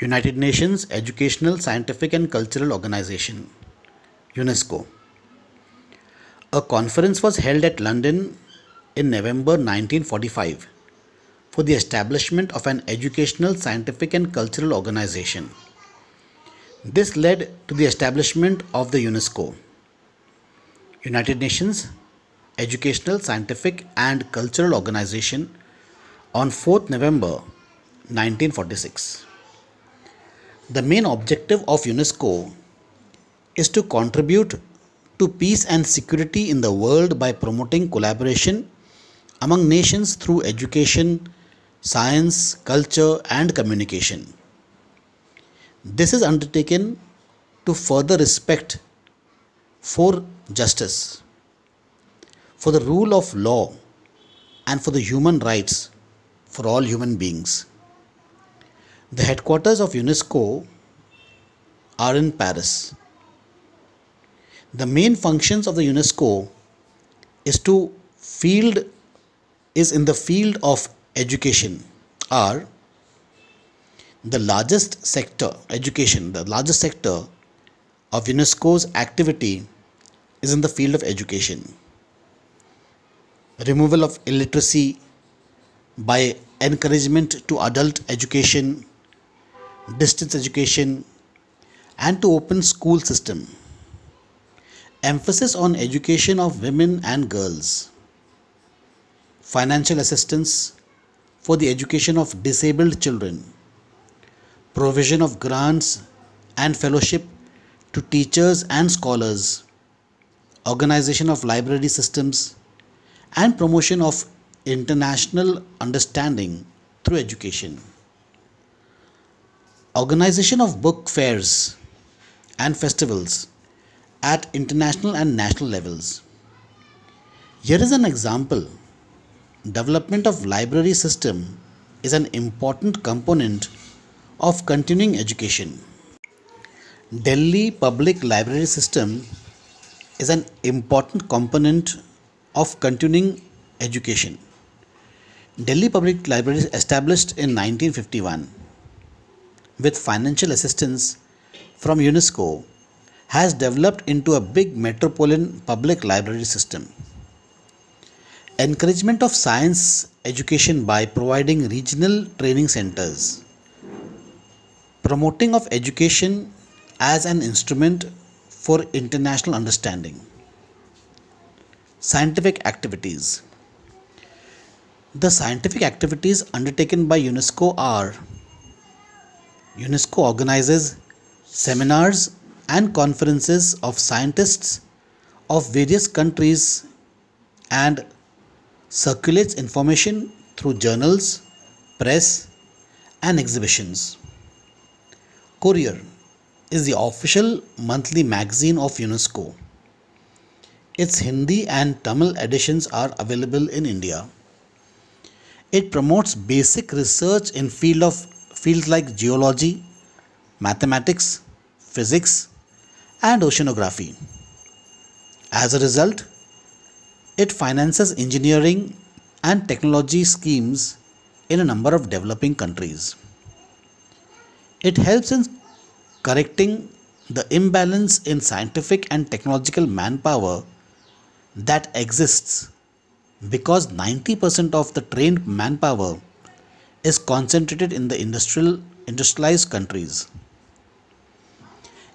United Nations Educational, Scientific and Cultural Organization, UNESCO. A conference was held at London in November 1945 for the establishment of an educational, scientific and cultural organization. This led to the establishment of the UNESCO, United Nations Educational, Scientific and Cultural Organization, on 4th November 1946. The main objective of UNESCO is to contribute to peace and security in the world by promoting collaboration among nations through education, science, culture, and communication. This is undertaken to further respect for justice, for the rule of law, and for the human rights for all human beings. The headquarters of UNESCO are in Paris. The main functions of the UNESCO is in the field of education are the largest sector of UNESCO's activity is in the field of education. Removal of illiteracy by encouragement to adult education, distance education, and to open school system. Emphasis on education of women and girls. Financial assistance for the education of disabled children. Provision of grants and fellowship to teachers and scholars. Organization of library systems and promotion of international understanding through education. Organization of book fairs and festivals at international and national levels. Here is an example. Development of library system is an important component of continuing education. Delhi Public Library System is an important component of continuing education. Delhi Public Library established in 1951 with financial assistance from UNESCO has developed into a big metropolitan public library system. Encouragement of science education by providing regional training centers. Promoting of education as an instrument for international understanding. Scientific activities. The scientific activities undertaken by UNESCO are: UNESCO organizes seminars and conferences of scientists of various countries and circulates information through journals, press, and exhibitions. Courier is the official monthly magazine of UNESCO. Its Hindi and Tamil editions are available in India. It promotes basic research in fields like geology, mathematics, physics, and oceanography. As a result, it finances engineering and technology schemes in a number of developing countries. It helps in correcting the imbalance in scientific and technological manpower that exists because 90% of the trained manpower is concentrated in the industrialized countries.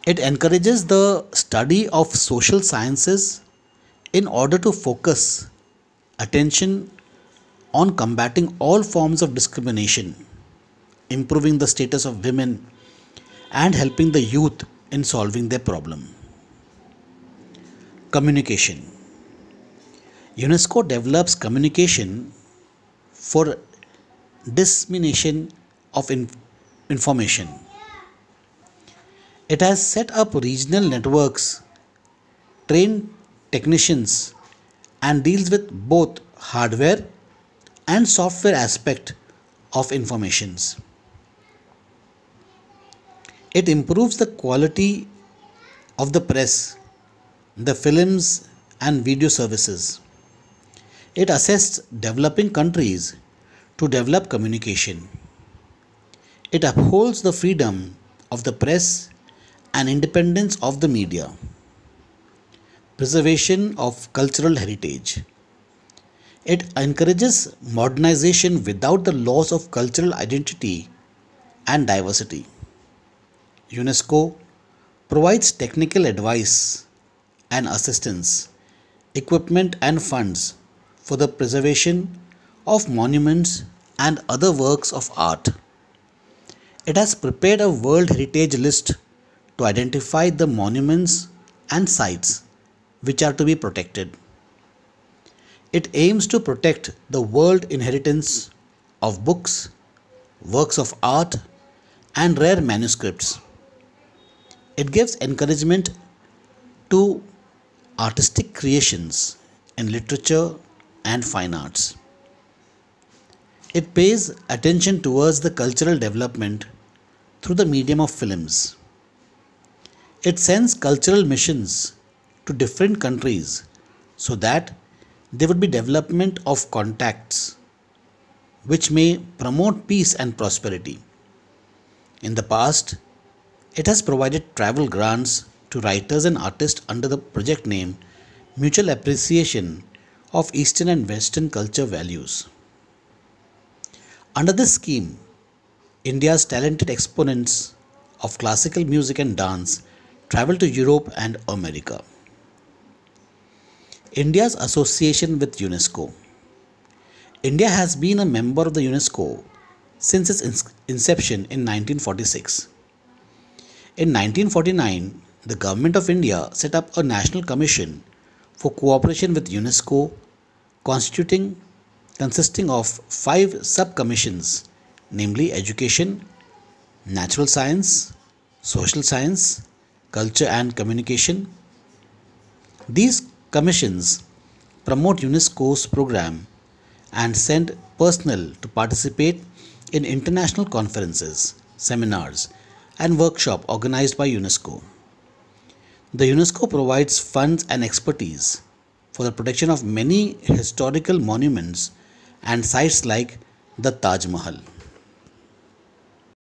It encourages the study of social sciences in order to focus attention on combating all forms of discrimination, improving the status of women, and helping the youth in solving their problem. Communication. UNESCO develops communication for dissemination of information. It has set up regional networks, trained technicians, and deals with both hardware and software aspect of informations. It improves the quality of the press, the films and video services. It assists developing countries to develop communication. It upholds the freedom of the press and independence of the media. Preservation of cultural heritage. It encourages modernization without the loss of cultural identity and diversity. UNESCO provides technical advice and assistance, equipment, and funds for the preservation of monuments and other works of art. It has prepared a World Heritage List to identify the monuments and sites which are to be protected. It aims to protect the world inheritance of books, works of art, and rare manuscripts. It gives encouragement to artistic creations in literature and fine arts. It pays attention towards the cultural development through the medium of films. It sends cultural missions to different countries so that there would be development of contacts which may promote peace and prosperity. In the past, it has provided travel grants to writers and artists under the project name Mutual Appreciation of Eastern and Western Culture Values. Under this scheme, India's talented exponents of classical music and dance travel to Europe and America. India's association with UNESCO. India has been a member of the UNESCO since its inception in 1946. In 1949, the Government of India set up a national commission for cooperation with UNESCO consisting of 5 sub-commissions, namely education, natural science, social science, culture and communication. These commissions promote UNESCO's program and send personnel to participate in international conferences, seminars, and workshops organized by UNESCO. The UNESCO provides funds and expertise for the protection of many historical monuments and sites like the Taj Mahal.